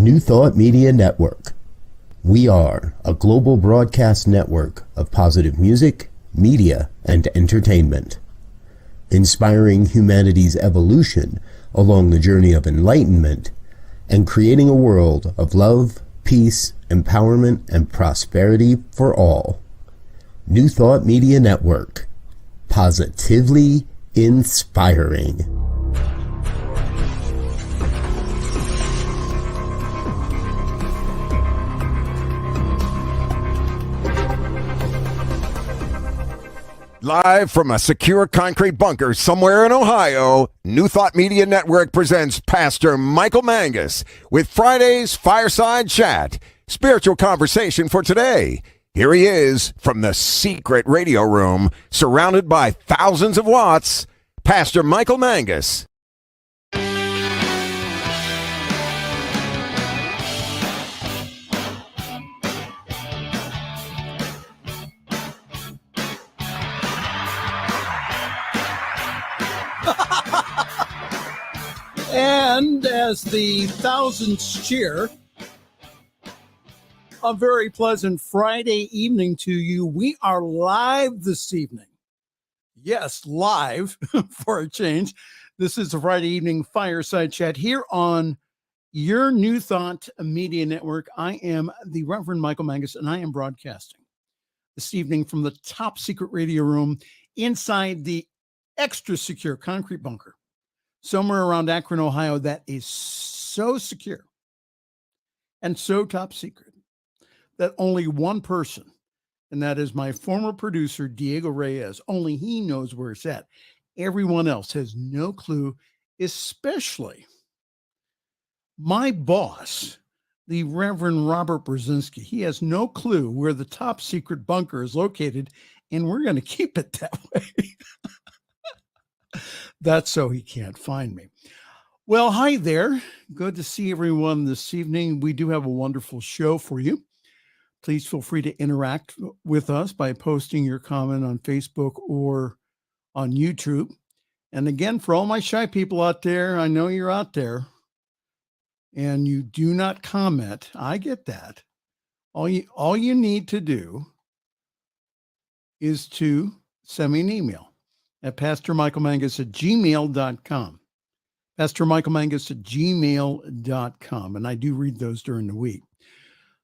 New Thought Media Network. We are a global broadcast network of positive music, media, and entertainment, inspiring humanity's evolution along the journey of enlightenment and creating a world of love, peace, empowerment, and prosperity for all. New Thought Media Network. Positively inspiring. Live from a secure concrete bunker somewhere in Ohio, New Thought Media Network presents Pastor Michael Mangus with Friday's Fireside Chat, spiritual conversation for today. Here he is from the secret radio room, surrounded by thousands of watts, Pastor Michael Mangus. And as the thousands cheer, a very pleasant Friday evening to you. We are live this evening. Yes, live for a change. This is a Friday evening Fireside Chat here on your New Thought Media Network. I am the Reverend Michael Mangus, and I am broadcasting this evening from the top secret radio room inside the extra secure concrete bunker somewhere around Akron, Ohio, that is so secure and so top secret that only one person, and that is my former producer, Diego Reyes, only he knows where it's at. Everyone else has no clue, especially my boss, the Reverend Robert Brzezinski. He has no clue where the top secret bunker is located, and we're going to keep it that way. That's so he can't find me. Well, hi there. Good to see everyone this evening. We do have a wonderful show for you. Please feel free to interact with us by posting your comment on Facebook or on YouTube. And again, for all my shy people out there, I know you're out there and you do not comment. I get that. All you need to do is to send me an email at pastormichaelmangus@gmail.com. pastormichaelmangus@gmail.com. And I do read those during the week.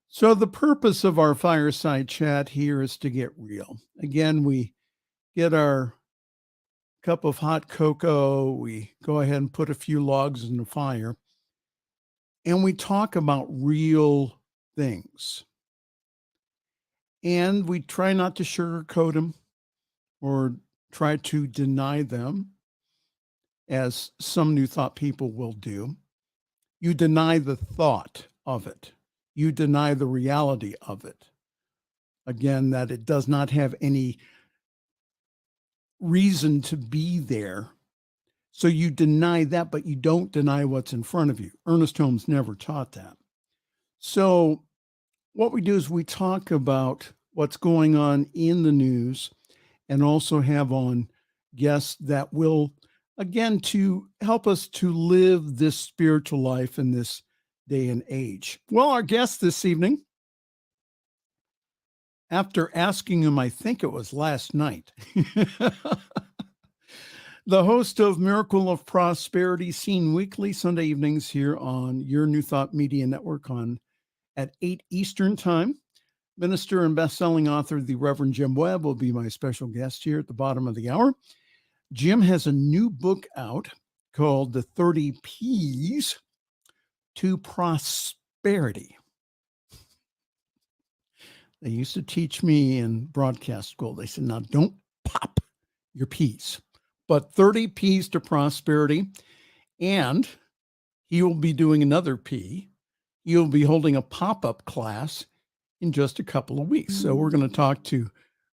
So the purpose of our fireside chat here is to get real. Again, we get our cup of hot cocoa. We go ahead and put a few logs in the fire. And we talk about real things. And we try not to sugarcoat them or try to deny them, as some New Thought people will do. You deny the thought of it. You deny the reality of it. Again, that it does not have any reason to be there. So you deny that, but you don't deny what's in front of you. Ernest Holmes never taught that. So what we do is we talk about what's going on in the news, and also have on guests that will, again, to help us to live this spiritual life in this day and age. Well, our guest this evening, after asking him, I think it was last night, the host of Miracle of Prosperity, seen weekly Sunday evenings here on your New Thought Media Network at 8 Eastern Time. Minister and best-selling author, the Reverend Jim Webb, will be my special guest here at the bottom of the hour. Jim has a new book out called The 30 P's to Prosperity. They used to teach me in broadcast school. They said, now don't pop your P's, but 30 P's to Prosperity. And he will be doing another P. He'll be holding a pop-up class in just a couple of weeks. So we're going to talk to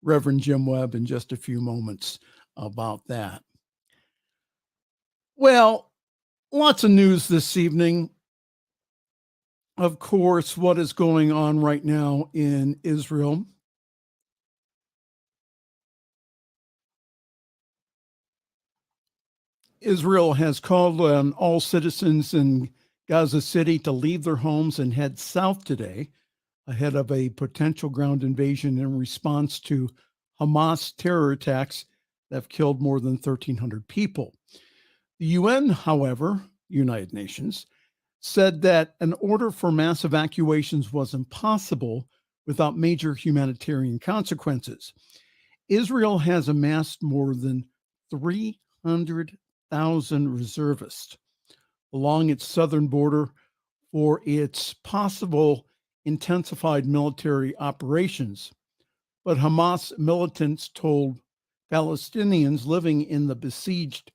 Reverend Jim Webb in just a few moments about that. Well, lots of news this evening. Of course, what is going on right now in Israel. Israel has called on all citizens and Gaza City to leave their homes and head south today ahead of a potential ground invasion in response to Hamas terror attacks that have killed more than 1,300 people. The UN, however, United Nations, said that an order for mass evacuations was impossible without major humanitarian consequences. Israel has amassed more than 300,000 reservists along its southern border for its possible intensified military operations. But Hamas militants told Palestinians living in the besieged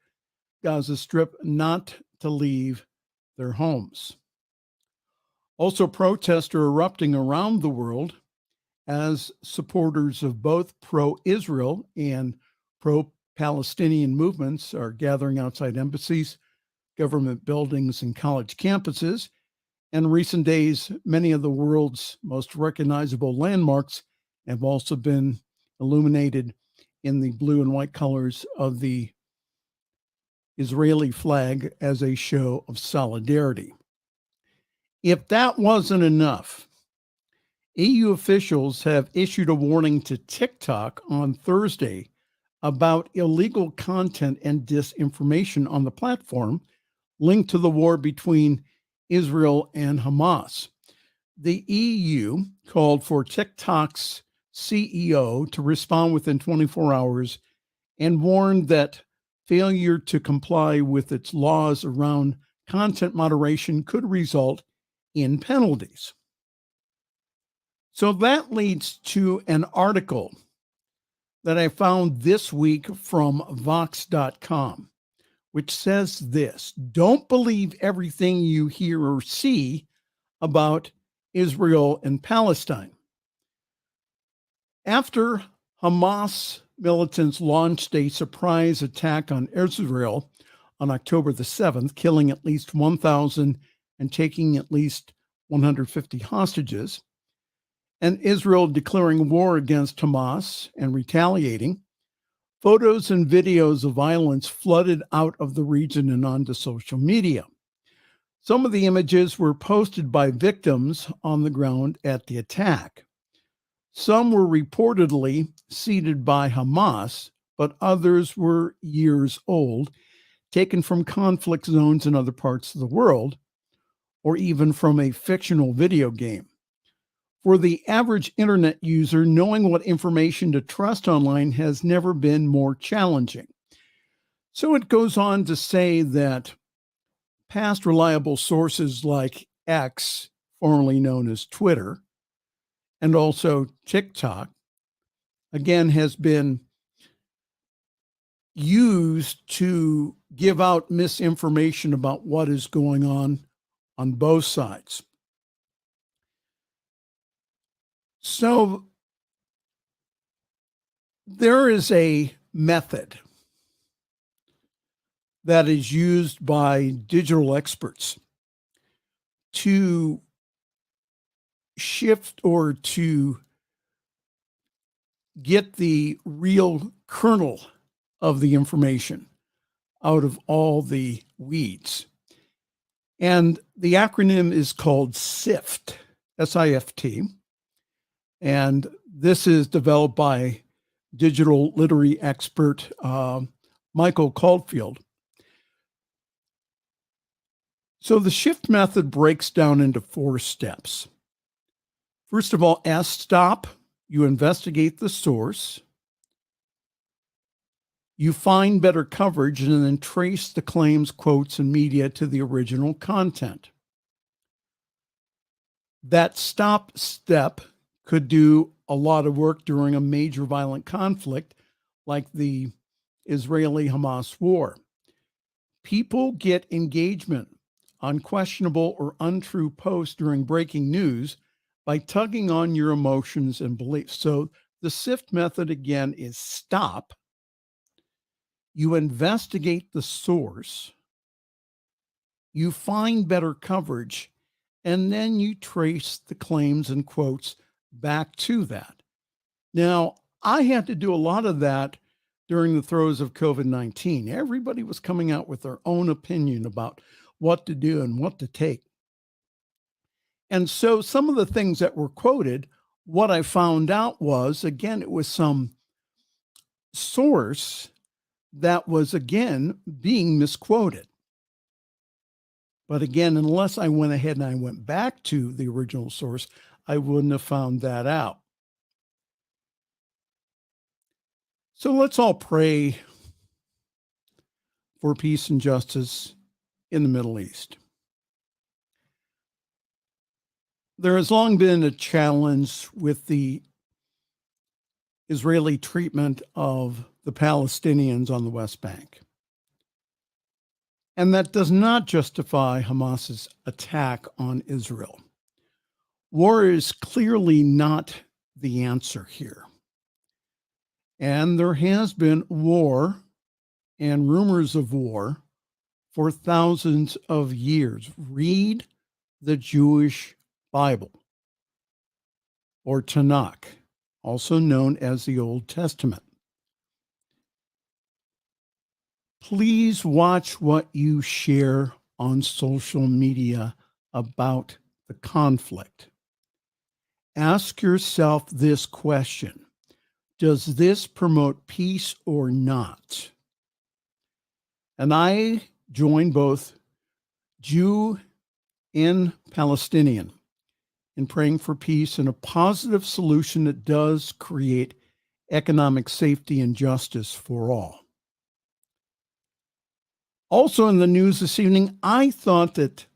Gaza Strip not to leave their homes. Also, protests are erupting around the world as supporters of both pro-Israel and pro-Palestinian movements are gathering outside embassies, government buildings, and college campuses. In recent days, many of the world's most recognizable landmarks have also been illuminated in the blue and white colors of the Israeli flag as a show of solidarity. If that wasn't enough, EU officials have issued a warning to TikTok on Thursday about illegal content and disinformation on the platform linked to the war between Israel and Hamas. The EU called for TikTok's CEO to respond within 24 hours and warned that failure to comply with its laws around content moderation could result in penalties. So that leads to an article that I found this week from Vox.com, which says this: don't believe everything you hear or see about Israel and Palestine. After Hamas militants launched a surprise attack on Israel on October the 7th, killing at least 1,000 and taking at least 150 hostages, and Israel declaring war against Hamas and retaliating, photos and videos of violence flooded out of the region and onto social media. Some of the images were posted by victims on the ground at the attack. Some were reportedly seeded by Hamas, but others were years old, taken from conflict zones in other parts of the world, or even from a fictional video game. For the average internet user, knowing what information to trust online has never been more challenging. So it goes on to say that past reliable sources like X, formerly known as Twitter, and also TikTok, again, has been used to give out misinformation about what is going on both sides. So there is a method that is used by digital experts to shift or to get the real kernel of the information out of all the weeds. And the acronym is called SIFT, S-I-F-T. And this is developed by digital literary expert Michael Caulfield. So the SHIFT method breaks down into 4 steps. First of all, S, stop. You investigate the source. You find better coverage and then trace the claims, quotes, and media to the original content. That stop step could do a lot of work during a major violent conflict like the Israeli-Hamas war. People get engagement on questionable or untrue posts during breaking news by tugging on your emotions and beliefs. So the SIFT method, again, is stop. You investigate the source. You find better coverage, and then you trace the claims and quotes back to that. Now, I had to do a lot of that during the throes of COVID-19. Everybody was coming out with their own opinion about what to do and what to take. And so some of the things that were quoted, what I found out was, again, it was some source that was, again, being misquoted. But again, unless I went ahead and I went back to the original source, I wouldn't have found that out. So let's all pray for peace and justice in the Middle East. There has long been a challenge with the Israeli treatment of the Palestinians on the West Bank. And that does not justify Hamas's attack on Israel. War is clearly not the answer here. And there has been war and rumors of war for thousands of years. Read the Jewish Bible, or Tanakh, also known as the Old Testament. Please watch what you share on social media about the conflict. Ask yourself this question: does this promote peace or not? And I join both Jew and Palestinian in praying for peace and a positive solution that does create economic safety and justice for all. Also in the news this evening, I thought that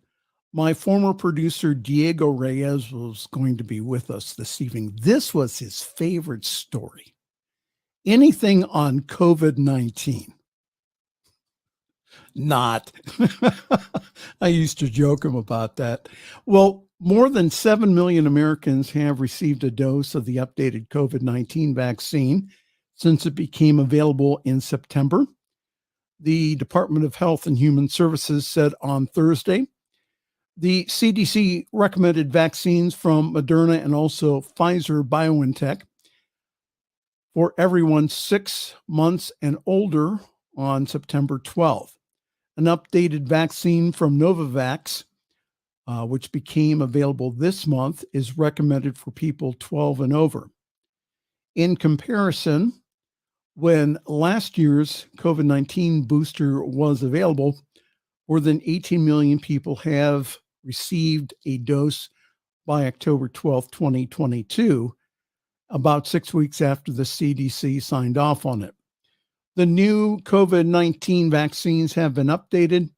my former producer, Diego Reyes, was going to be with us this evening. This was his favorite story. Anything on COVID-19. Not. I used to joke him about that. Well, more than 7 million Americans have received a dose of the updated COVID-19 vaccine since it became available in September. The Department of Health and Human Services said on Thursday, the CDC recommended vaccines from Moderna and also Pfizer BioNTech for everyone 6 months and older on September 12th. An updated vaccine from Novavax, which became available this month, is recommended for people 12 and over. In comparison, when last year's COVID-19 booster was available, more than 18 million people have received a dose by October 12th, 2022, about 6 weeks after the CDC signed off on it. The new COVID-19 vaccines have been updated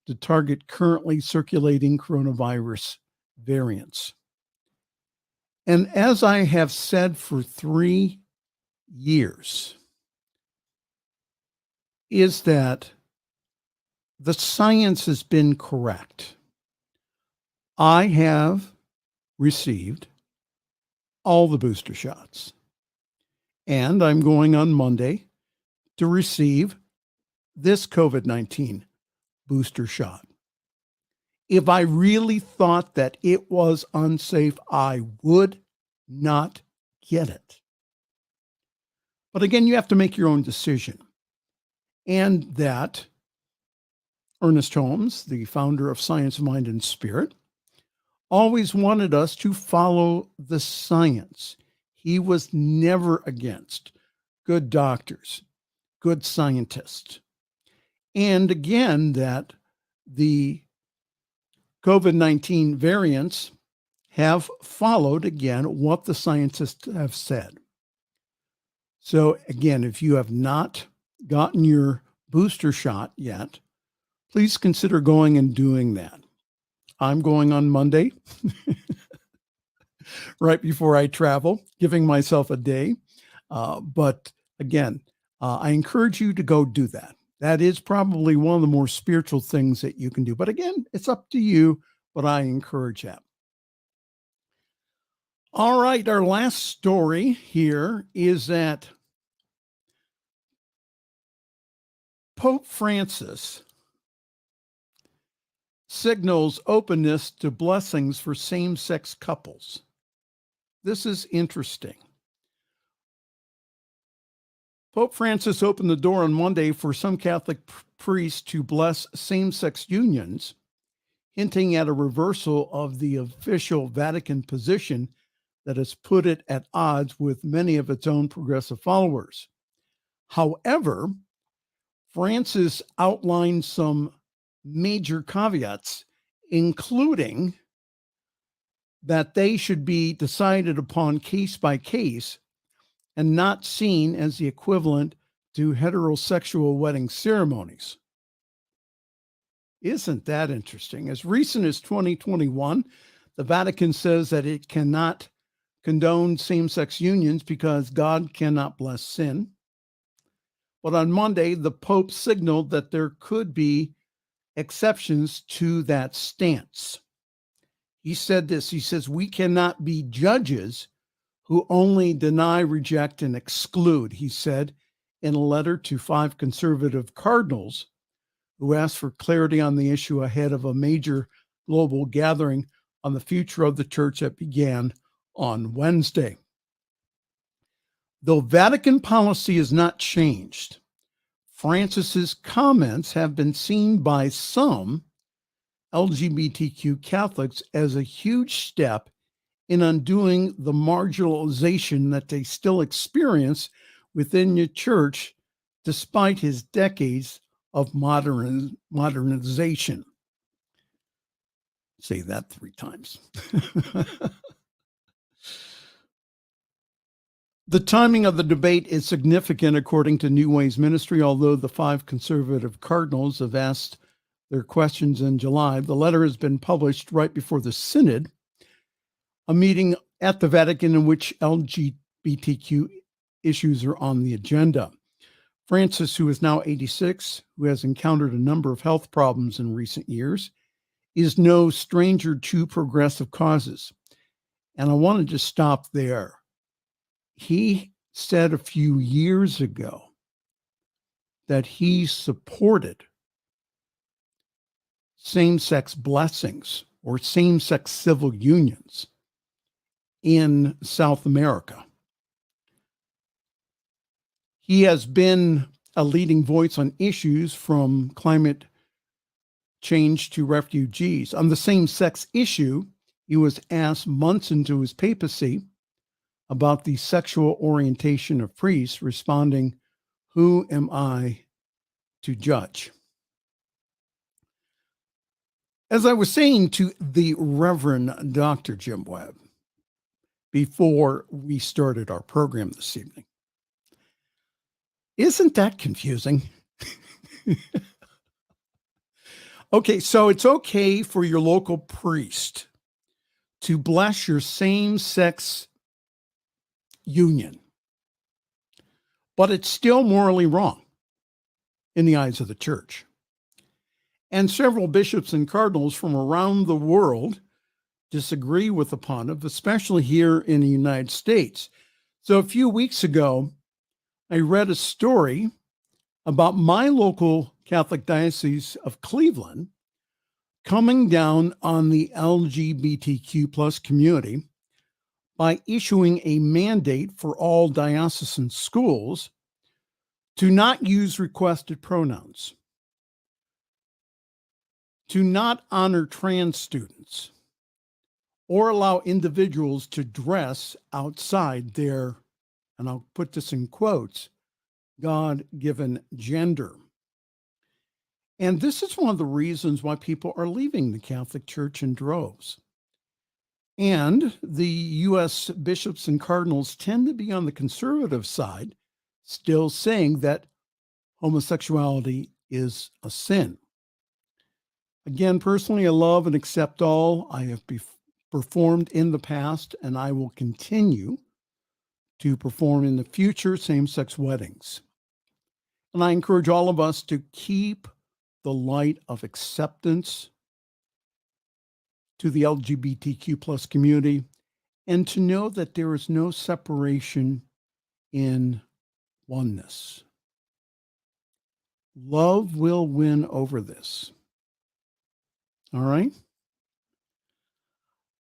to target currently circulating coronavirus variants. And as I have said for 3 years, is that the science has been correct. I have received all the booster shots, and I'm going on Monday to receive this COVID-19 booster shot. If I really thought that it was unsafe, I would not get it. But again, you have to make your own decision. And that Ernest Holmes, the founder of Science, Mind, and Spirit, always wanted us to follow the science. He was never against good doctors, good scientists. And again, that the COVID-19 variants have followed, again, what the scientists have said. So again, if you have not gotten your booster shot yet, please consider going and doing that. I'm going on Monday, right before I travel, giving myself a day. But again, I encourage you to go do that. That is probably one of the more spiritual things that you can do. But again, it's up to you, but I encourage that. All right, our last story here is that Pope Francis signals openness to blessings for same-sex couples. This is interesting. Pope Francis opened the door on Monday for some Catholic priests to bless same-sex unions, hinting at a reversal of the official Vatican position that has put it at odds with many of its own progressive followers. However, Francis outlined some major caveats, including that they should be decided upon case by case and not seen as the equivalent to heterosexual wedding ceremonies. Isn't that interesting? As recent as 2021, the Vatican says that it cannot condone same-sex unions because God cannot bless sin. But on Monday, the Pope signaled that there could be exceptions to that stance. He said this, he says, "We cannot be judges who only deny, reject, and exclude," he said in a letter to 5 conservative cardinals who asked for clarity on the issue ahead of a major global gathering on the future of the church that began on Wednesday. Though Vatican policy has not changed, Francis's comments have been seen by some LGBTQ Catholics as a huge step in undoing the marginalization that they still experience within the church despite his decades of modernization. Say that 3 times. The timing of the debate is significant, according to New Ways Ministry. Although the 5 conservative cardinals have asked their questions in July, the letter has been published right before the Synod, a meeting at the Vatican in which LGBTQ issues are on the agenda. Francis, who is now 86, who has encountered a number of health problems in recent years, is no stranger to progressive causes. And I want to just stop there. He said a few years ago that he supported same-sex blessings or same-sex civil unions in South America. He has been a leading voice on issues from climate change to refugees. On the same-sex issue, he was asked months into his papacy about the sexual orientation of priests, responding, "Who am I to judge?" As I was saying to the Reverend Dr. Jim Webb before we started our program this evening, isn't that confusing? Okay, so it's okay for your local priest to bless your same-sex union, but it's still morally wrong in the eyes of the church. And several bishops and cardinals from around the world disagree with the pontiff, especially here in the United States. So a few weeks ago, I read a story about my local Catholic Diocese of Cleveland coming down on the LGBTQ plus community by issuing a mandate for all diocesan schools to not use requested pronouns, to not honor trans students, or allow individuals to dress outside their, and I'll put this in quotes, God-given gender. And this is one of the reasons why people are leaving the Catholic Church in droves. And the U.S. bishops and cardinals tend to be on the conservative side, still saying that homosexuality is a sin. Again, personally, I love and accept all. I have performed in the past, and I will continue to perform in the future same-sex weddings. And I encourage all of us to keep the light of acceptance to the LGBTQ plus community, and to know that there is no separation in oneness. Love will win over this. All right?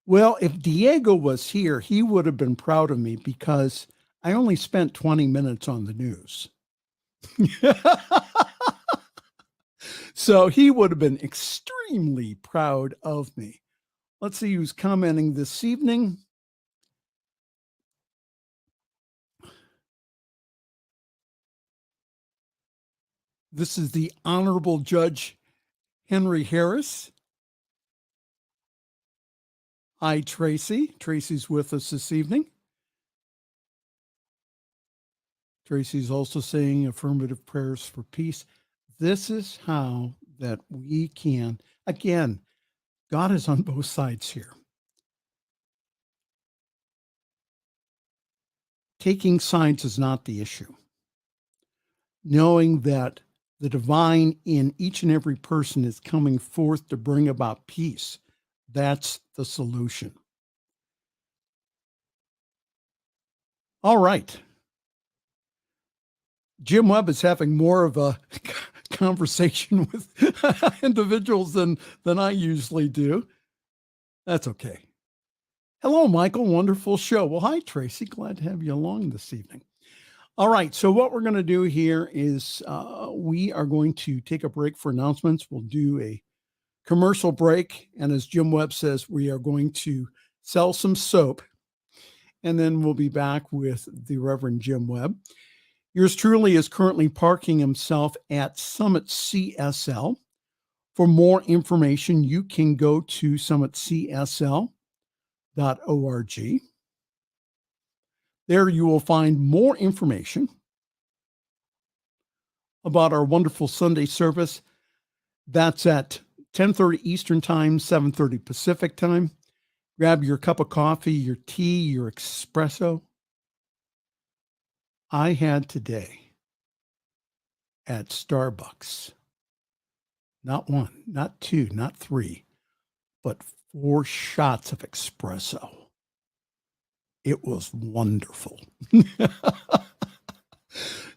Well, if Diego was here, he would have been proud of me because I only spent 20 minutes on the news. So he would have been extremely proud of me. Let's see who's commenting this evening. This is the Honorable Judge Henry Harris. Hi, Tracy. Tracy's with us this evening. Tracy's also saying affirmative prayers for peace. This is how that we can, again, God is on both sides here. Taking sides is not the issue. Knowing that the divine in each and every person is coming forth to bring about peace, that's the solution. All right. Jim Webb is having more of a conversation with individuals than I usually do. That's okay. Hello, Michael. Wonderful show. Well, hi, Tracy. Glad to have you along this evening. All right. So what we're going to do here is we are going to take a break for announcements. We'll do a commercial break. And as Jim Webb says, we are going to sell some soap. And then we'll be back with the Reverend Jim Webb. Yours truly is currently parking himself at Summit CSL. For more information, you can go to summitcsl.org. There you will find more information about our wonderful Sunday service. That's at 10:30 Eastern Time, 7:30 Pacific Time. Grab your cup of coffee, your tea, your espresso. I had today at Starbucks, not one, not two, not three, but 4 shots of espresso. It was wonderful.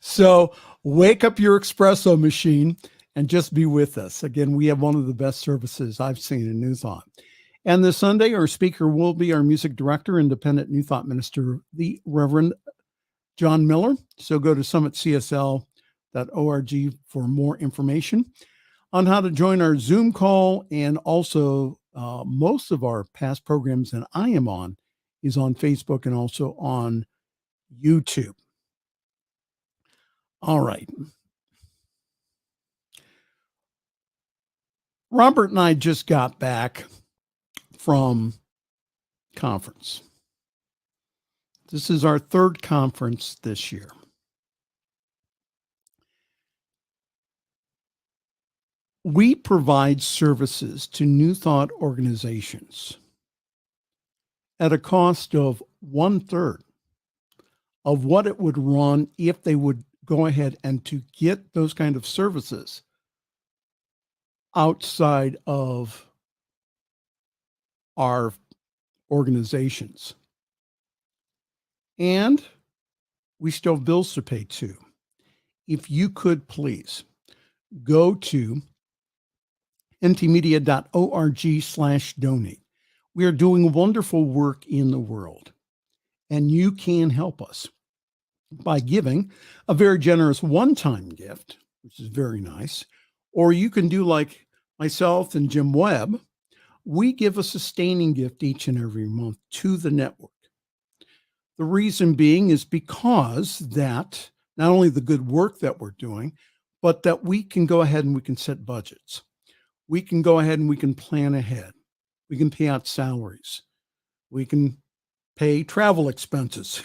So wake up your espresso machine and just be with us. Again, we have one of the best services I've seen in New Thought. And this Sunday, our speaker will be our music director, independent New Thought minister, the Reverend John Miller. So go to summitcsl.org for more information on how to join our Zoom call. And also most of our past programs that I am on is on Facebook and also on YouTube. All right. Robert and I just got back from conference. This is our 3rd conference this year. We provide services to New Thought organizations at a cost of 1/3 of what it would run if they would go ahead and to get those kind of services outside of our organizations. And we still have bills to pay too. If you could please go to ntmedia.org/donate. We are doing wonderful work in the world, and you can help us by giving a very generous one-time gift, which is very nice, or you can do like myself and Jim Webb. We give a sustaining gift each and every month to the network. The reason being is because that not only the good work that we're doing, but that we can go ahead and we can set budgets. We can go ahead and we can plan ahead. We can pay out salaries. We can pay travel expenses,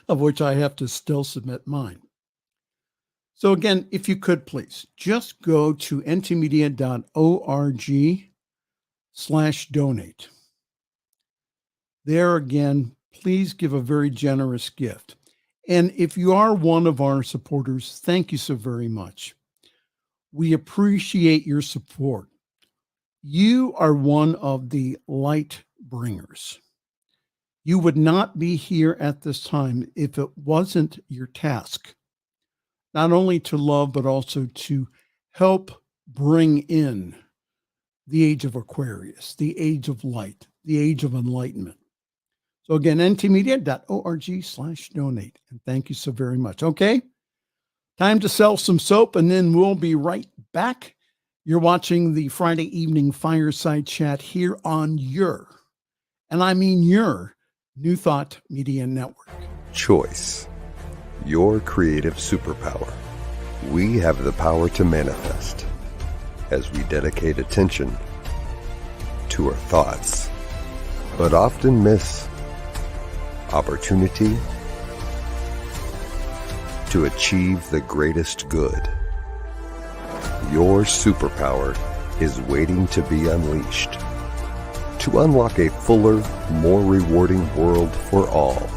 of which I have to still submit mine. So again, if you could please just go to ntmedia.org/donate. There again, please give a very generous gift. And if you are one of our supporters, thank you so very much. We appreciate your support. You are one of the light bringers. You would not be here at this time if it wasn't your task, not only to love, but also to help bring in the age of Aquarius, the age of light, the age of enlightenment. So again, ntmedia.org/donate. And thank you so very much. Okay. Time to sell some soap, and then we'll be right back. You're watching the Friday evening Fireside Chat here on your, and I mean your, New Thought Media Network. Choice, your creative superpower. We have the power to manifest as we dedicate attention to our thoughts, but often miss opportunity to achieve the greatest good. Your superpower is waiting to be unleashed to unlock a fuller, more rewarding world for all.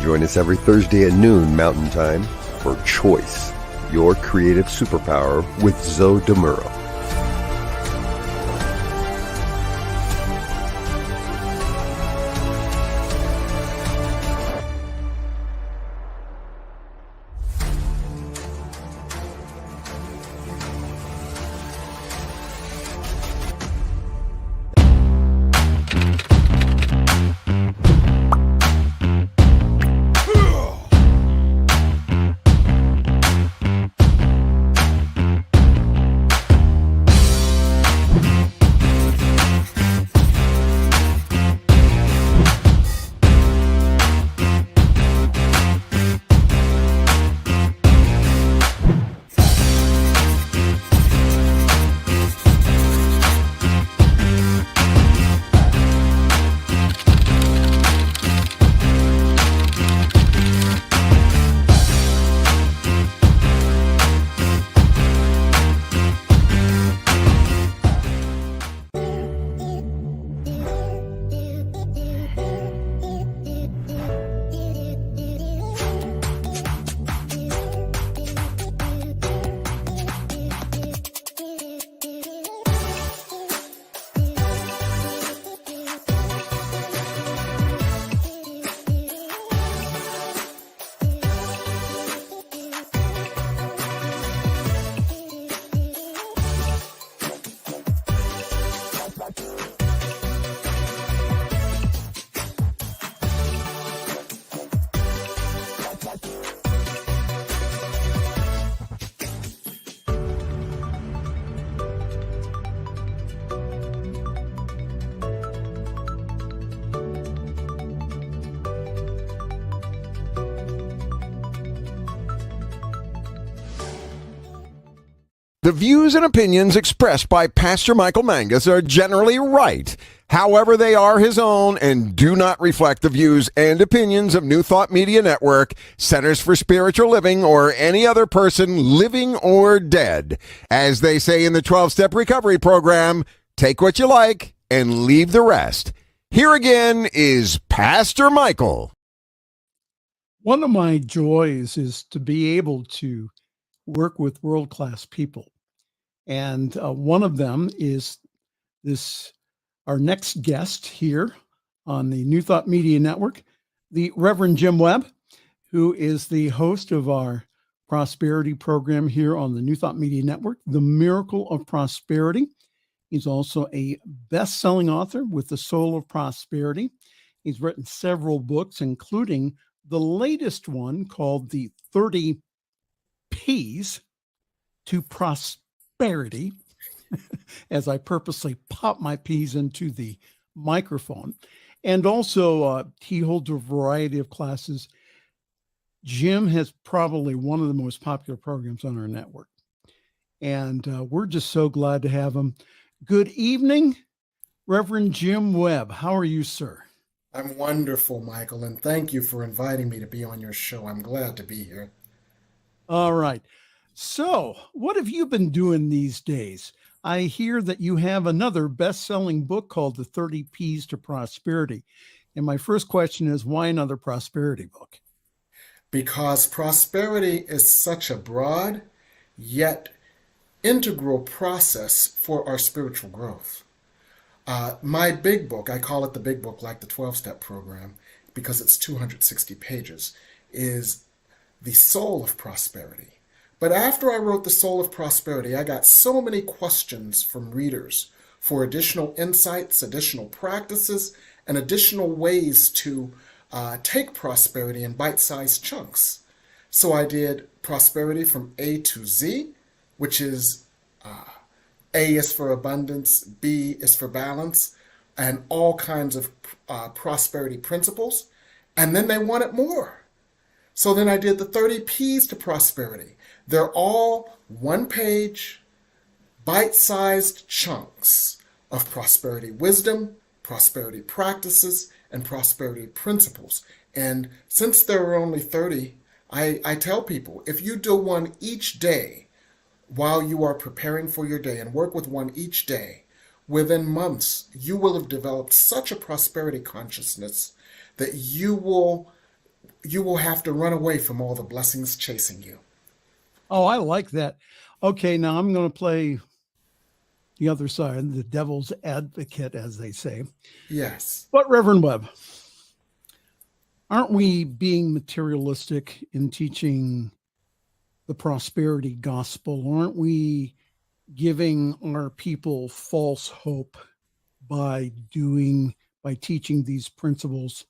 Join us every Thursday at noon Mountain Time for Choice, your creative superpower with Zoe DeMuro. The views and opinions expressed by Pastor Michael Mangus are generally right. However, they are his own and do not reflect the views and opinions of New Thought Media Network, Centers for Spiritual Living, or any other person living or dead. As they say in the 12-Step Recovery Program, take what you like and leave the rest. Here again is Pastor Michael. One of my joys is to be able to work with world-class people. And one of them is our next guest here on the New Thought Media Network, the Reverend Jim Webb, who is the host of our prosperity program here on the New Thought Media Network, The Miracle of Prosperity. He's also a best-selling author with The Soul of Prosperity. He's written several books, including the latest one called The 30 P's to Prosperity, as I purposely pop my P's into the microphone. And also, he holds a variety of classes. Jim has probably one of the most popular programs on our network. And we're just so glad to have him. Good evening, Reverend Jim Webb. How are you, sir? I'm wonderful, Michael, and thank you for inviting me to be on your show. I'm glad to be here. All right. So, what have you been doing these days? I hear that you have another best-selling book called The 30 P's to Prosperity. And my first question is, why another prosperity book? Because prosperity is such a broad yet integral process for our spiritual growth. My big book, I call it the big book like the 12-step program because it's 260 pages, is The Soul of Prosperity. But after I wrote The Soul of Prosperity, I got so many questions from readers for additional insights, additional practices, and additional ways to take prosperity in bite-sized chunks So I did prosperity from A to Z, which is A is for abundance, B is for balance, and all kinds of prosperity principles. And then they wanted more. So then I did the 30 P's to prosperity. They're all one page, bite-sized chunks of prosperity wisdom, prosperity practices, and prosperity principles. And since there are only 30, I tell people, if you do one each day while you are preparing for your day and work with one each day, within months, you will have developed such a prosperity consciousness that you will have to run away from all the blessings chasing you. Oh, I like that. Okay, now I'm going to play the other side, the devil's advocate, as they say. Yes. But Reverend Webb, aren't we being materialistic in teaching the prosperity gospel? Aren't we giving our people false hope by teaching these principles?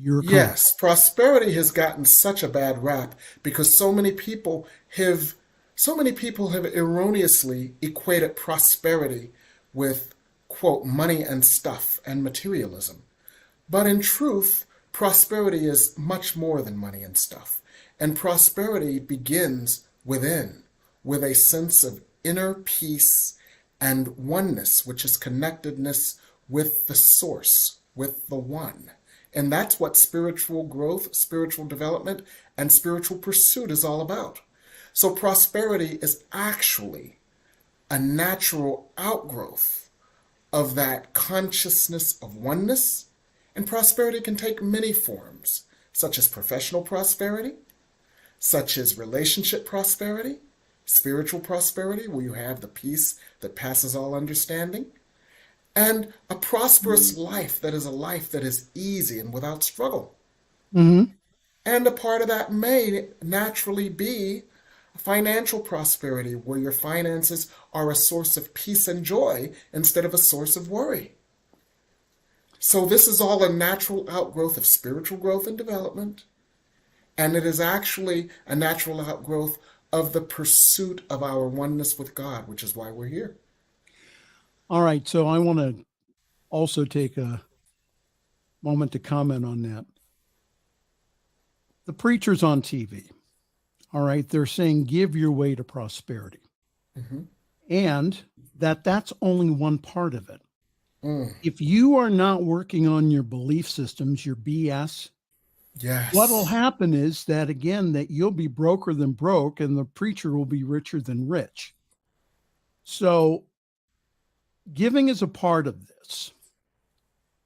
Yes, prosperity has gotten such a bad rap because so many people have erroneously equated prosperity with, quote, money and stuff and materialism. But in truth, prosperity is much more than money and stuff. And prosperity begins within, with a sense of inner peace and oneness, which is connectedness with the source, with the one. And that's what spiritual growth, spiritual development, and spiritual pursuit is all about. So prosperity is actually a natural outgrowth of that consciousness of oneness. And prosperity can take many forms, such as professional prosperity, such as relationship prosperity, spiritual prosperity, where you have the peace that passes all understanding, and a prosperous life that is a life that is easy and without struggle. Mm-hmm. And a part of that may naturally be financial prosperity, where your finances are a source of peace and joy instead of a source of worry. So this is all a natural outgrowth of spiritual growth and development. And it is actually a natural outgrowth of the pursuit of our oneness with God, which is why we're here. All right. So I want to also take a moment to comment on that. The preachers on TV, all right, they're saying, give your way to prosperity. Mm-hmm. And that's only one part of it. If you are not working on your belief systems, your BS, yes, what will happen is that, again, that you'll be broker than broke and the preacher will be richer than rich. So giving is a part of this,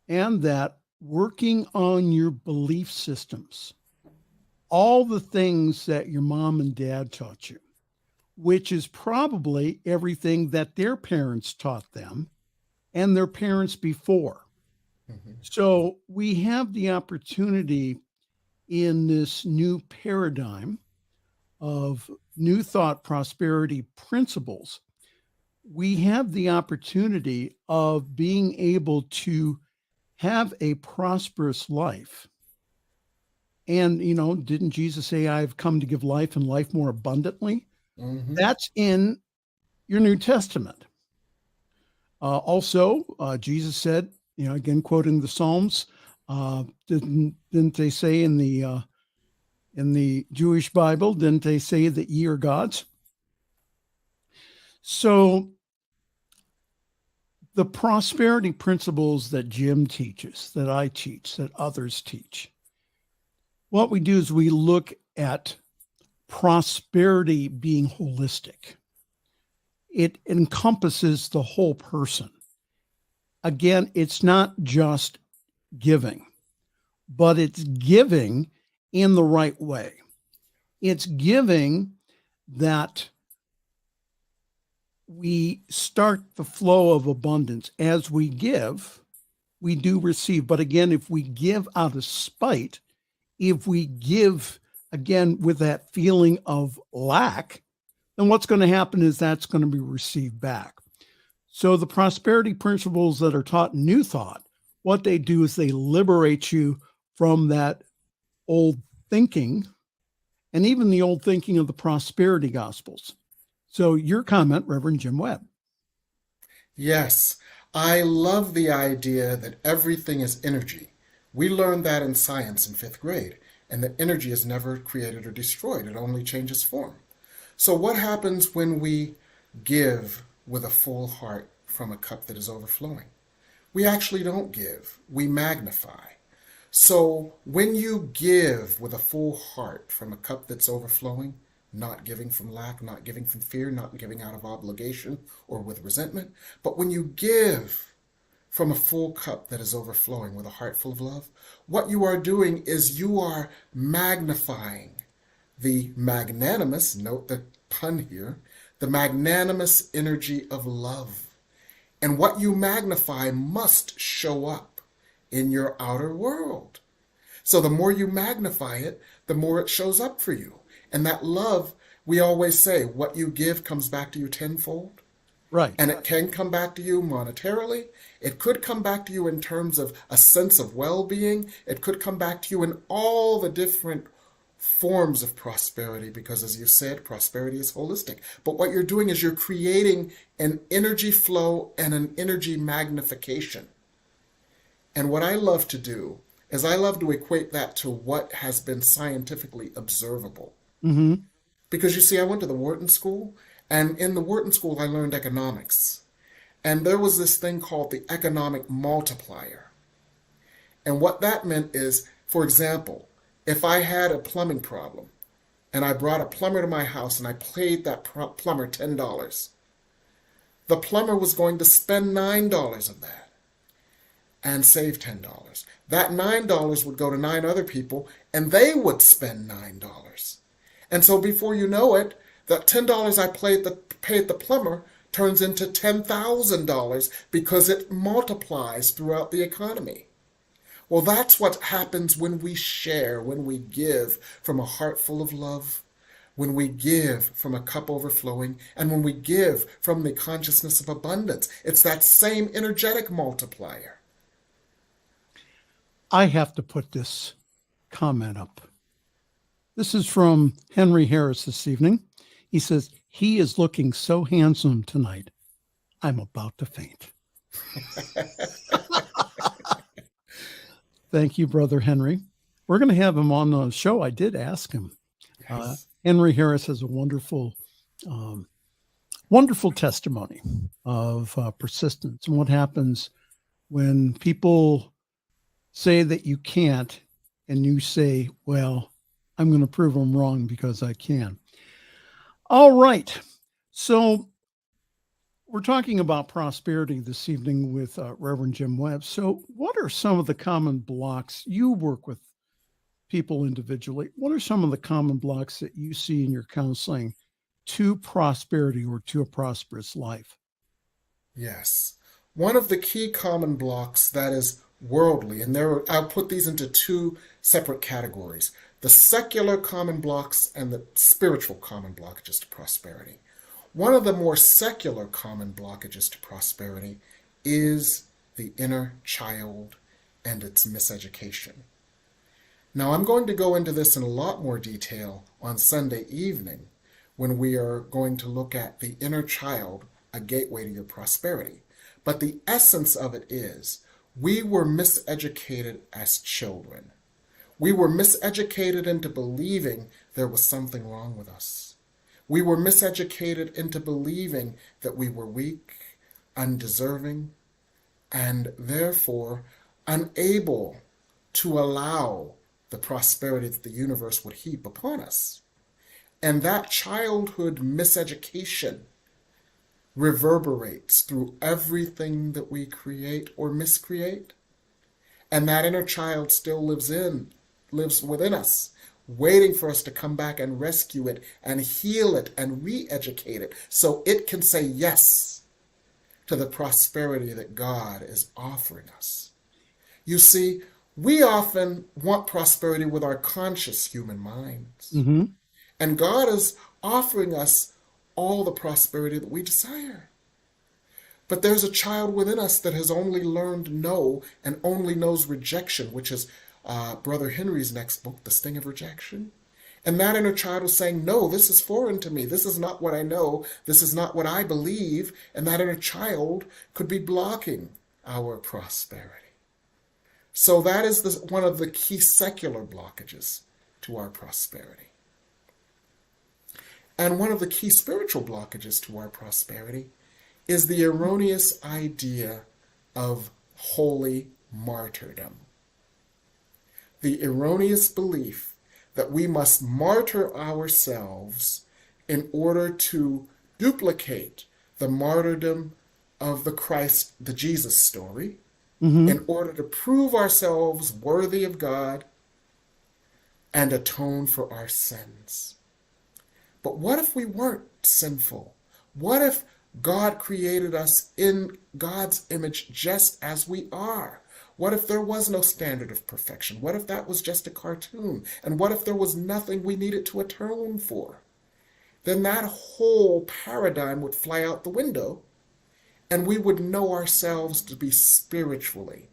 and that working on your belief systems, all the things that your mom and dad taught you, which is probably everything that their parents taught them and their parents before. Mm-hmm. So we have the opportunity in this new paradigm of new thought prosperity principles. We have the opportunity of being able to have a prosperous life. And, didn't Jesus say, I've come to give life and life more abundantly? Mm-hmm. That's in your New Testament. Also, Jesus said, again, quoting the Psalms, didn't they say in the Jewish Bible, didn't they say that ye are gods? So the prosperity principles that Jim teaches, that I teach, that others teach, what we do is we look at prosperity being holistic. It encompasses the whole person. Again, it's not just giving, but it's giving in the right way. It's giving that we start the flow of abundance. As we give, we do receive. But again, if we give out of spite, if we give, again, with that feeling of lack, then what's going to happen is that's going to be received back. So the prosperity principles that are taught in New Thought, what they do is they liberate you from that old thinking and even the old thinking of the prosperity gospels. So your comment, Reverend Jim Webb. Yes, I love the idea that everything is energy. We learned that in science in 5th grade, and that energy is never created or destroyed. It only changes form. So what happens when we give with a full heart from a cup that is overflowing? We actually don't give, we magnify. So when you give with a full heart from a cup that's overflowing, not giving from lack, not giving from fear, not giving out of obligation or with resentment, but when you give from a full cup that is overflowing with a heart full of love, what you are doing is you are magnifying the magnanimous, note the pun here, the magnanimous energy of love. And what you magnify must show up in your outer world. So the more you magnify it, the more it shows up for you. And that love, we always say, what you give comes back to you tenfold. Right. And it can come back to you monetarily. It could come back to you in terms of a sense of well-being. It could come back to you in all the different forms of prosperity, because as you said, prosperity is holistic. But what you're doing is you're creating an energy flow and an energy magnification. And what I love to do is I love to equate that to what has been scientifically observable. Mm-hmm. Because you see, I went to the Wharton School, and in the Wharton School I learned economics. And there was this thing called the economic multiplier. And what that meant is, for example, if I had a plumbing problem and I brought a plumber to my house and I paid that plumber $10, the plumber was going to spend $9 of that and save $10. That $9 would go to 9 other people and they would spend $9. And so before you know it, that $10 I paid the plumber turns into $10,000 because it multiplies throughout the economy. Well, that's what happens when we share, when we give from a heart full of love, when we give from a cup overflowing, and when we give from the consciousness of abundance. It's that same energetic multiplier. I have to put this comment up. This is from Henry Harris this evening. He says, he is looking so handsome tonight. I'm about to faint. Thank you, Brother Henry. We're going to have him on the show. I did ask him. Yes. Henry Harris has a wonderful, wonderful testimony of persistence and what happens when people say that you can't and you say, well, I'm going to prove them wrong because I can. All right. So we're talking about prosperity this evening with Reverend Jim Webb. So what are some of the common blocks? You work with people individually. What are some of the common blocks that you see in your counseling to prosperity or to a prosperous life? Yes. One of the key common blocks that is worldly, and I'll put these into 2 separate categories: the secular common blocks and the spiritual common blockages to prosperity. One of the more secular common blockages to prosperity is the inner child and its miseducation. Now, I'm going to go into this in a lot more detail on Sunday evening when we are going to look at the inner child, a gateway to your prosperity. But the essence of it is we were miseducated as children. We were miseducated into believing there was something wrong with us. We were miseducated into believing that we were weak, undeserving, and therefore unable to allow the prosperity that the universe would heap upon us. And that childhood miseducation reverberates through everything that we create or miscreate. And that inner child still lives within us, waiting for us to come back and rescue it and heal it and re-educate it so it can say yes to the prosperity that God is offering us. You see, we often want prosperity with our conscious human minds. Mm-hmm. And God is offering us all the prosperity that we desire. But there's a child within us that has only learned no and only knows rejection, which is Brother Henry's next book, The Sting of Rejection. And that inner child was saying, no, this is foreign to me. This is not what I know. This is not what I believe. And that inner child could be blocking our prosperity. So that is one of the key secular blockages to our prosperity. And one of the key spiritual blockages to our prosperity is the erroneous idea of holy martyrdom. The erroneous belief that we must martyr ourselves in order to duplicate the martyrdom of the Christ, the Jesus story, in order to prove ourselves worthy of God and atone for our sins. But what if we weren't sinful? What if God created us in God's image just as we are? What if there was no standard of perfection? What if that was just a cartoon? And what if there was nothing we needed to atone for? Then that whole paradigm would fly out the window, and we would know ourselves to be spiritually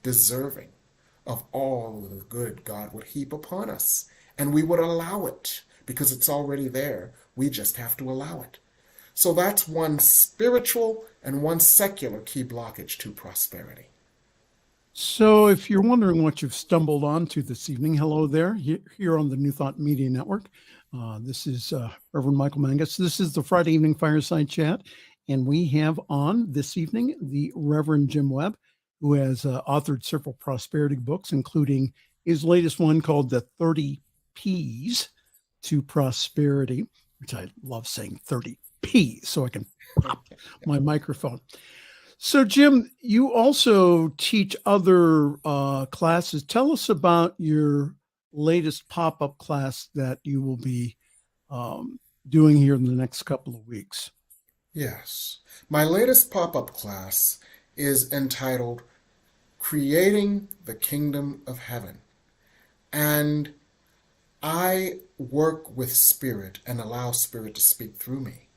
deserving of all the good God would heap upon us. And we would allow it because it's already there. We just have to allow it. So that's one spiritual and one secular key blockage to prosperity. So if you're wondering what you've stumbled onto this evening, hello there, here on the New Thought Media Network. This is Reverend Michael Mangus. This is the Friday evening Fireside Chat. And we have on this evening the Reverend Jim Webb, who has authored several prosperity books, including his latest one called The 30 P's to Prosperity, which I love saying 30 P's so I can pop my microphone. So, Jim, you also teach other classes. Tell us about your latest pop-up class that you will be doing here in the next couple of weeks. Yes. My latest pop-up class is entitled Creating the Kingdom of Heaven. And I work with Spirit and allow Spirit to speak through me.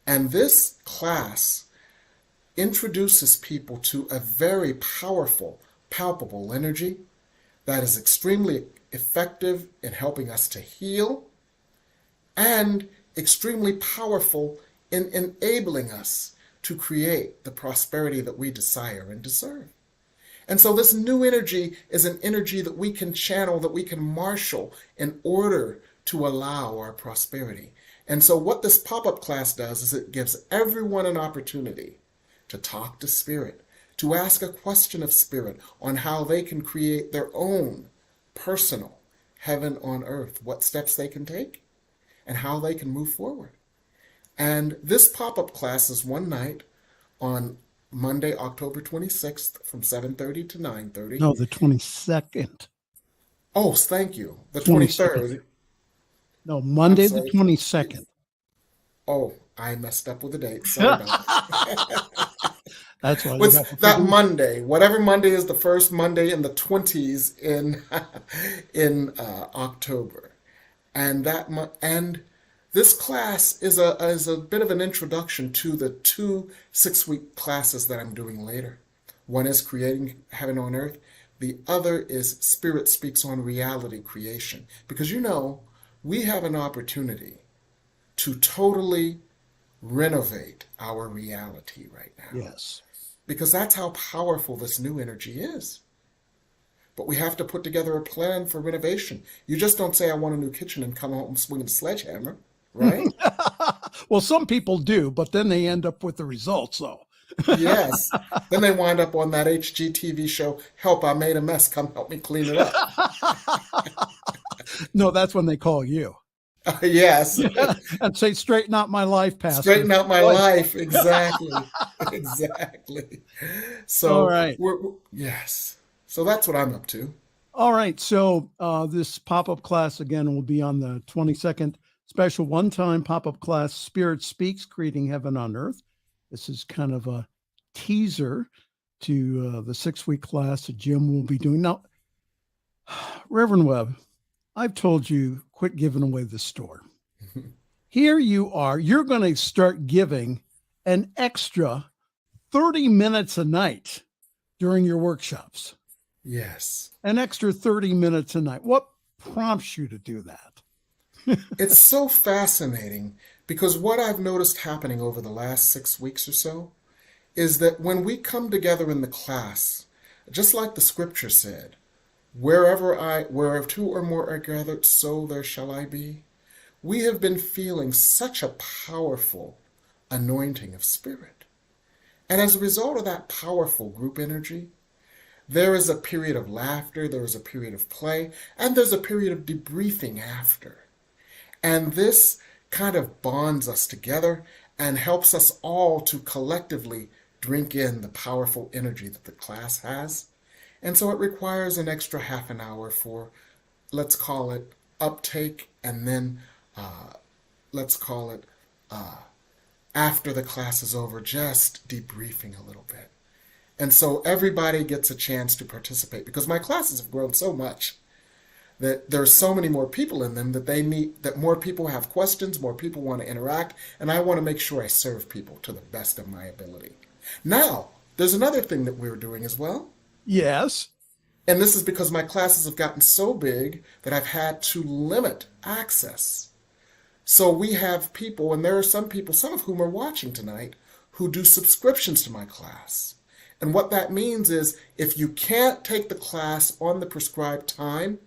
And this class introduces people to a very powerful, palpable energy that is extremely effective in helping us to heal and extremely powerful in enabling us to create the prosperity that we desire and deserve. And so this new energy is an energy that we can channel, that we can marshal in order to allow our prosperity. And so what this pop-up class does is it gives everyone an opportunity to talk to Spirit, to ask a question of Spirit on how they can create their own personal heaven on earth, what steps they can take, and how they can move forward. And this pop-up class is one night on Monday, October 26th from 7:30 to 9:30. No, the 22nd. Oh, thank you. The 22nd. 23rd. No, Monday the 22nd. Oh, I messed up with the date. Sorry about that. That's why. What's that Monday? Whatever Monday is the first Monday in the 20s in October. And this class is a bit of an introduction to the 2 6-week classes that I'm doing later. One is Creating Heaven on Earth. The other is Spirit Speaks on Reality Creation. Because we have an opportunity to totally renovate our reality right now. Yes. Because that's how powerful this new energy is. But we have to put together a plan for renovation. You just don't say, I want a new kitchen and come home swinging a sledgehammer. Right? Well, some people do, but then they end up with the results, though. Yes. Then they wind up on that HGTV show, Help, I Made a Mess. Come help me clean it up. No, that's when they call you. Yes. And say, straighten out my life, Pastor. Straighten out my life. Exactly. Exactly. So, all right. Yes. So that's what I'm up to. All right. So this pop-up class, again, will be on the 22nd. Special one-time pop-up class, Spirit Speaks, Creating Heaven on Earth. This is kind of a teaser to the 6-week class that Jim will be doing. Now, Reverend Webb, I've told you, quit giving away the store. Here you are. You're going to start giving an extra 30 minutes a night during your workshops. Yes. An extra 30 minutes a night. What prompts you to do that? It's so fascinating because what I've noticed happening over the last 6 weeks or so is that when we come together in the class, just like the scripture said, wherever two or more are gathered, so there shall I be. We have been feeling such a powerful anointing of spirit. And as a result of that powerful group energy, there is a period of laughter, there is a period of play, and there's a period of debriefing after. And this kind of bonds us together and helps us all to collectively drink in the powerful energy that the class has. And so it requires an extra half an hour for, let's call it uptake, and then let's call it after the class is over, just debriefing a little bit. And so everybody gets a chance to participate because my classes have grown so much that there's so many more people in them that more people have questions, more people want to interact, and I want to make sure I serve people to the best of my ability. Now, there's another thing that we're doing as well. Yes. And this is because my classes have gotten so big that I've had to limit access. So we have people, and there are some people, some of whom are watching tonight, who do subscriptions to my class. And what that means is if you can't take the class on the prescribed time,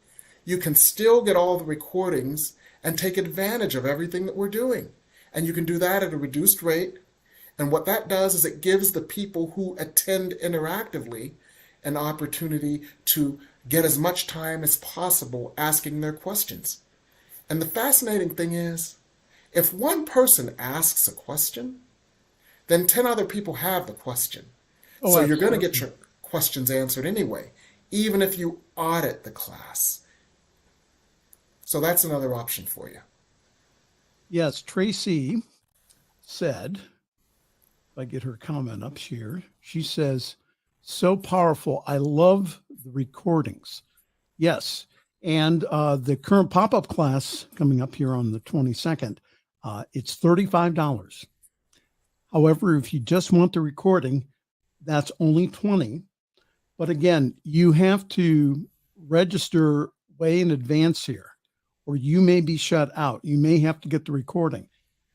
you can still get all the recordings and take advantage of everything that we're doing. And you can do that at a reduced rate. And what that does is it gives the people who attend interactively an opportunity to get as much time as possible asking their questions. And the fascinating thing is, if one person asks a question, then 10 other people have the question. So you're going to get your questions answered anyway, even if you audit the class. So that's another option for you. Yes, Tracy said, if I get her comment up here, she says, so powerful. I love the recordings. Yes. And the current pop-up class coming up here on the 22nd, it's $35. However, if you just want the recording, that's only $20. But again, you have to register way in advance here, or you may be shut out. You may have to get the recording.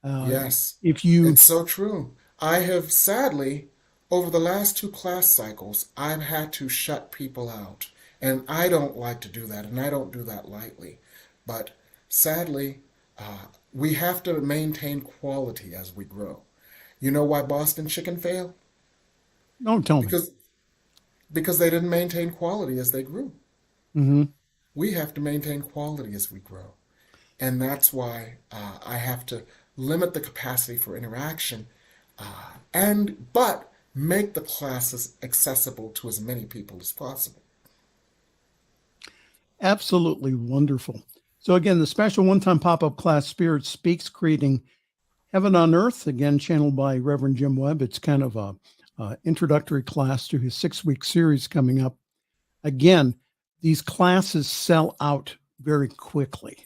Yes, it's so true. I have sadly, over the last 2 class cycles, I've had to shut people out. And I don't like to do that, and I don't do that lightly. But sadly, we have to maintain quality as we grow. You know why Boston Chicken failed? Don't tell me. Because they didn't maintain quality as they grew. Mm-hmm. We have to maintain quality as we grow. And that's why I have to limit the capacity for interaction, but make the classes accessible to as many people as possible. Absolutely wonderful. So again, the special one-time pop-up class, Spirit Speaks, Creating Heaven on Earth, again, channeled by Reverend Jim Webb. It's kind of a introductory class to his 6-week series coming up. Again, these classes sell out very quickly.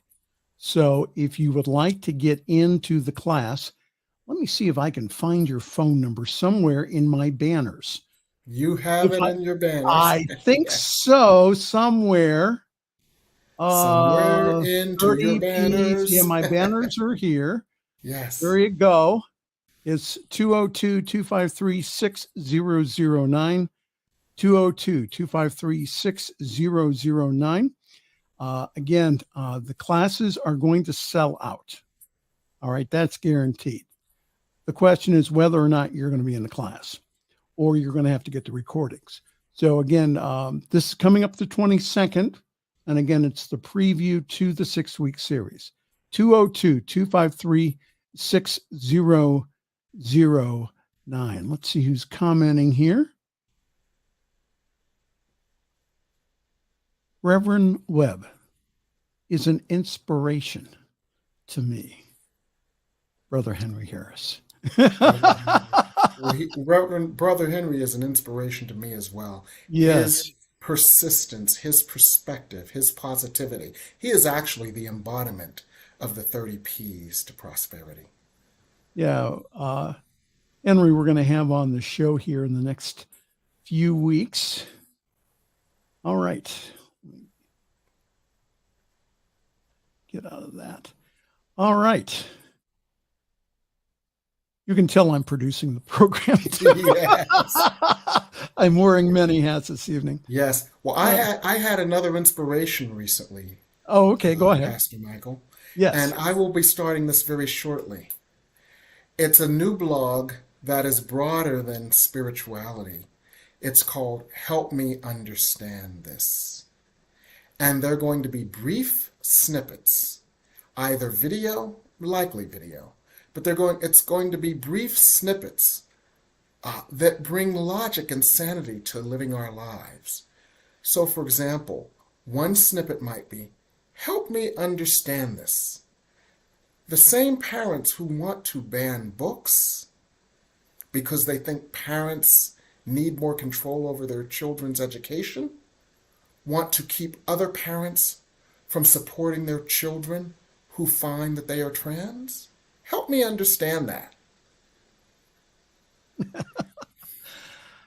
So if you would like to get into the class, let me see if I can find your phone number somewhere in my banners. You have it in your banners. I think so, somewhere. Somewhere into your banners. Yeah, my banners are here. Yes. There you go. It's 202-253-6009. 202-253-6009. Again, the classes are going to sell out. All right, that's guaranteed. The question is whether or not you're going to be in the class, or you're going to have to get the recordings. So again, this is coming up the 22nd. And again, it's the preview to the 6-week series. 202-253-6009. Let's see who's commenting here. Reverend Webb is an inspiration to me. Brother Henry Harris. Reverend Brother Henry is an inspiration to me as well. Yes. His persistence, his perspective, his positivity. He is actually the embodiment of the 30 P's to prosperity. Yeah. Henry, we're going to have on the show here in the next few weeks. All right. Get out of that. All right. You can tell I'm producing the program. Yes. I'm wearing many hats this evening. Yes. Well, I had another inspiration recently, Oh, okay. Go ahead. Pastor Michael, Yes. and I will be starting this very shortly. It's a new blog that is broader than spirituality. It's called Help Me Understand This. And they're going to be brief snippets, either video, likely video, but it's going to be brief snippets that bring logic and sanity to living our lives. So, for example, one snippet might be, help me understand this. The same parents who want to ban books because they think parents need more control over their children's education want to keep other parents from supporting their children who find that they are trans? Help me understand that.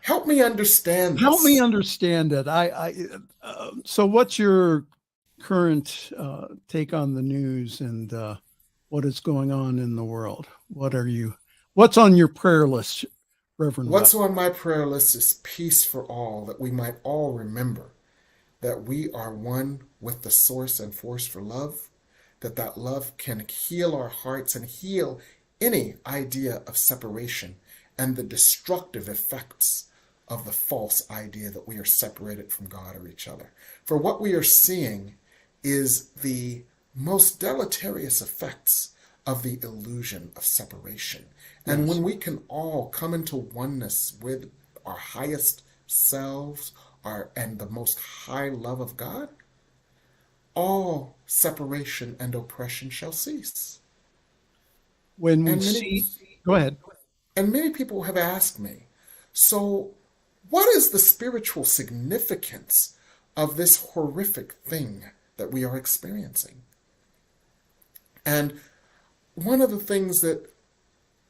Help me understand this. Help me understand it. So what's your current take on the news and what is going on in the world? What's on your prayer list, Reverend What's Webb? on my prayer list is peace for all, that we might all remember that we are one with the source and force for love, that love can heal our hearts and heal any idea of separation and the destructive effects of the false idea that we are separated from God or each other. For what we are seeing is the most deleterious effects of the illusion of separation. And when we can all come into oneness with our highest selves and the most high love of God, all separation and oppression shall cease. When we And see, go ahead. And many people have asked me, so what is the spiritual significance of this horrific thing that we are experiencing? And one of the things that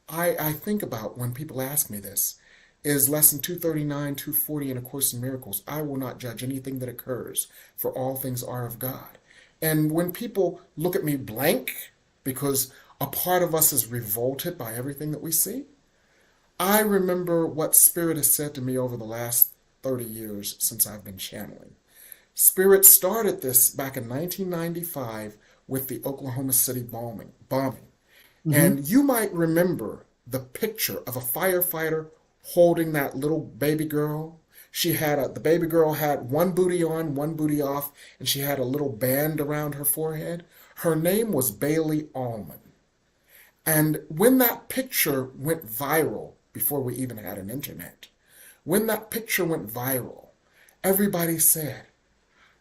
I think about when people ask me this is lesson 239, 240 in A Course in Miracles. I will not judge anything that occurs, for all things are of God. And when people look at me blank because a part of us is revolted by everything that we see, I remember what Spirit has said to me over the last 30 years since I've been channeling. Spirit started this back in 1995 with the Oklahoma City bombing. And you might remember the picture of a firefighter holding that little baby girl. The baby girl had one booty on, one booty off, and she had a little band around her forehead. Her name was Bailey Allman. And when that picture went viral, before we even had an internet, when that picture went viral, everybody said,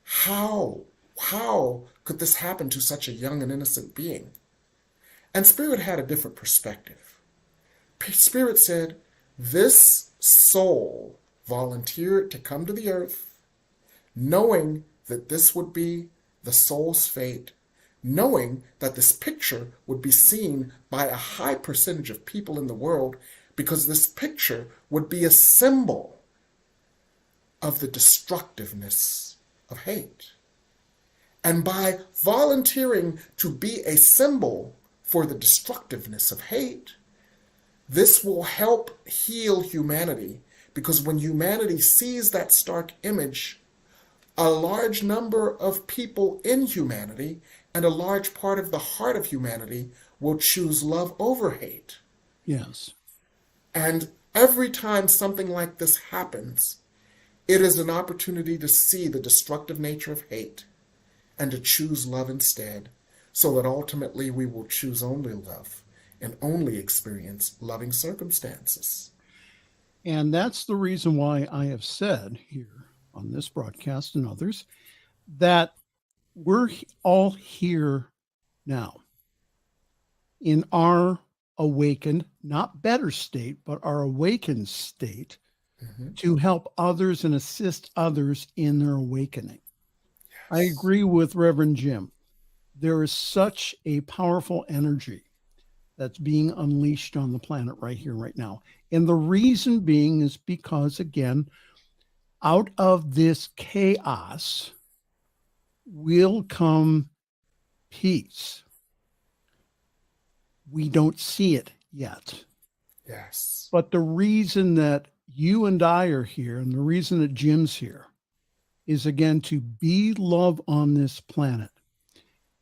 how could this happen to such a young and innocent being? And Spirit had a different perspective. Spirit said, this soul volunteered to come to the earth, knowing that this would be the soul's fate, knowing that this picture would be seen by a high percentage of people in the world, because this picture would be a symbol of the destructiveness of hate. And by volunteering to be a symbol for the destructiveness of hate, this will help heal humanity, because when humanity sees that stark image, a large number of people in humanity and a large part of the heart of humanity will choose love over hate. Yes. And every time something like this happens, it is an opportunity to see the destructive nature of hate and to choose love instead, so that ultimately we will choose only love and only experience loving circumstances. And that's the reason why I have said here on this broadcast and others that we're all here now in our awakened, not better state, but our awakened state to help others and assist others in their awakening. Yes. I agree with Reverend Jim. There is such a powerful energy that's being unleashed on the planet right here, right now. And the reason being is because, again, out of this chaos will come peace. We don't see it yet. Yes. But the reason that you and I are here, and the reason that Jim's here, is again to be love on this planet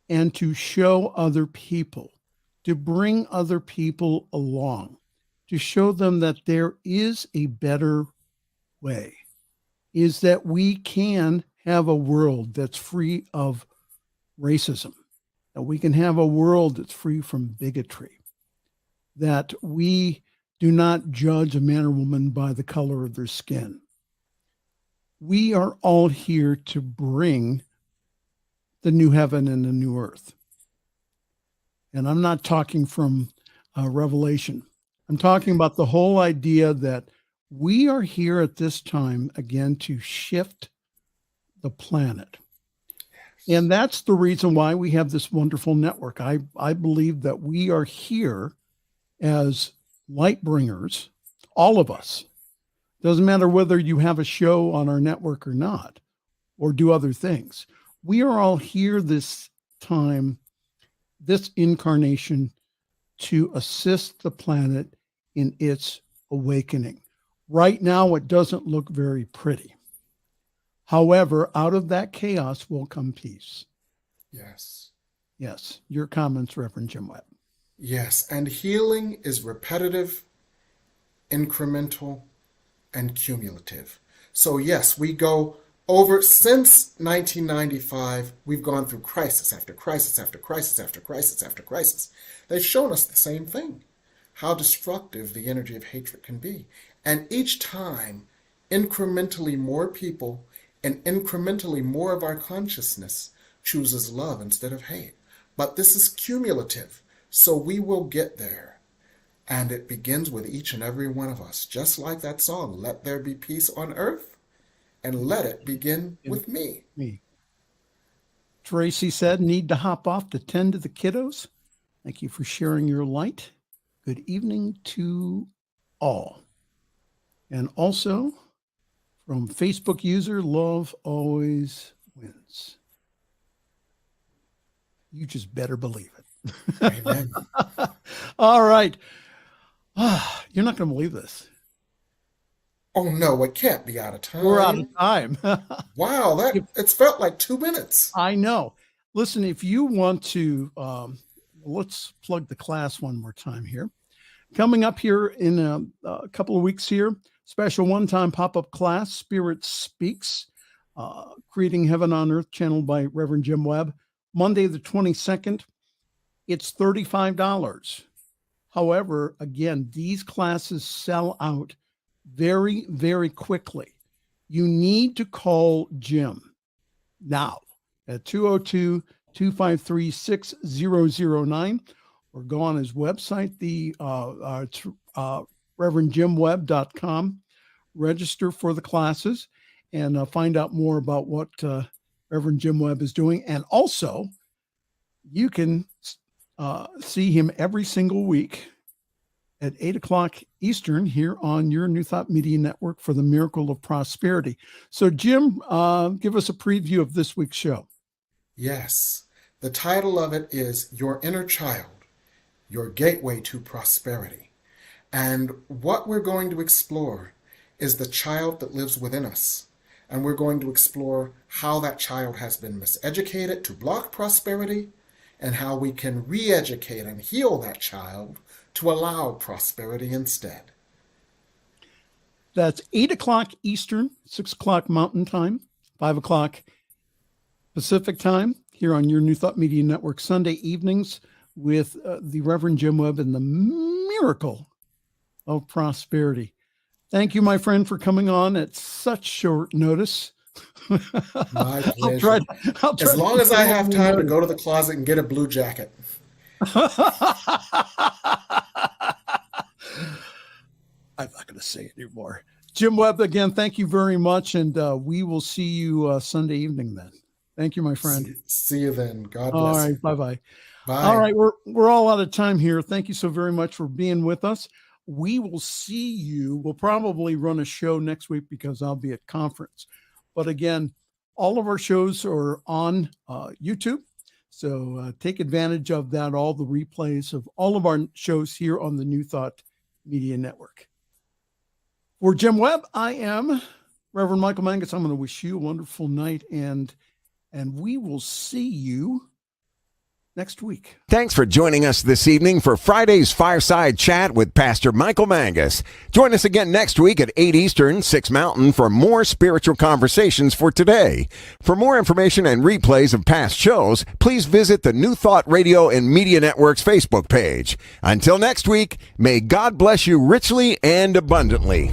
and to show other people, to bring other people along, to show them that there is a better way, is that we can have a world that's free of racism, that we can have a world that's free from bigotry, that we do not judge a man or woman by the color of their skin. We are all here to bring the new heaven and the new earth. And I'm not talking from Revelation. I'm talking about the whole idea that we are here at this time, again, to shift the planet. And that's the reason why we have this wonderful network. I believe that we are here as light bringers, all of us. Doesn't matter whether you have a show on our network or not, or do other things. We are all here this time, this incarnation, to assist the planet in its awakening. Right now, it doesn't look very pretty. However, out of that chaos will come peace. Yes. Yes. Your comments, Reverend Jim Webb. Yes. And healing is repetitive, incremental, and cumulative. So yes, we go over, since 1995, we've gone through crisis after crisis after crisis after crisis after crisis. They've shown us the same thing, how destructive the energy of hatred can be. And each time, incrementally more people and incrementally more of our consciousness chooses love instead of hate. But this is cumulative, so we will get there. And it begins with each and every one of us, just like that song, "Let There Be Peace on Earth," and let it begin with me. Tracy said, need to hop off to tend to the kiddos. Thank you for sharing your light. Good evening to all. And also from Facebook user, love always wins. You just better believe it. Amen. All right. You're not going to believe this. Oh no, it can't be out of time. We're out of time. Wow, it's felt like 2 minutes. I know. Listen, if you want to, let's plug the class one more time here. Coming up here in a couple of weeks here, special one-time pop-up class, Spirit Speaks, Creating Heaven on Earth, channeled by Reverend Jim Webb. Monday the 22nd, it's $35. However, again, these classes sell out very, very quickly. You need to call Jim now at 202-253-6009 or go on his website, the ReverendJimWebb.com, register for the classes and find out more about what Reverend Jim Webb is doing. And also, you can see him every single week at 8 o'clock Eastern here on your New Thought Media Network for the Miracle of Prosperity. So, Jim, give us a preview of this week's show. Yes. The title of it is Your Inner Child, Your Gateway to Prosperity. And what we're going to explore is the child that lives within us. And we're going to explore how that child has been miseducated to block prosperity and how we can re-educate and heal that child to allow prosperity instead. That's 8 o'clock Eastern, 6 o'clock Mountain Time, 5 o'clock Pacific Time here on your New Thought Media Network, Sunday evenings with the Reverend Jim Webb and the Miracle of Prosperity. Thank you, my friend, for coming on at such short notice. My pleasure. I'll try as long as I have time to go to the closet and get a blue jacket. I'm not going to say it anymore. Jim Webb, again, thank you very much. And we will see you Sunday evening then. Thank you, my friend. See you then. God bless. All right. You. Bye-bye. Bye. All right. We're all out of time here. Thank you so very much for being with us. We will see you. We'll probably run a show next week because I'll be at conference. But again, all of our shows are on YouTube. So take advantage of that, all the replays of all of our shows here on the New Thought Media Network. For Jim Webb, I am Reverend Michael Mangus. I'm going to wish you a wonderful night, and we will see you next week. Thanks for joining us this evening for Friday's Fireside Chat with Pastor Michael Mangus. Join us again next week at 8 Eastern, 6 Mountain for more spiritual conversations for today. For more information and replays of past shows, please visit the New Thought Radio and Media Network's Facebook page. Until next week, may God bless you richly and abundantly.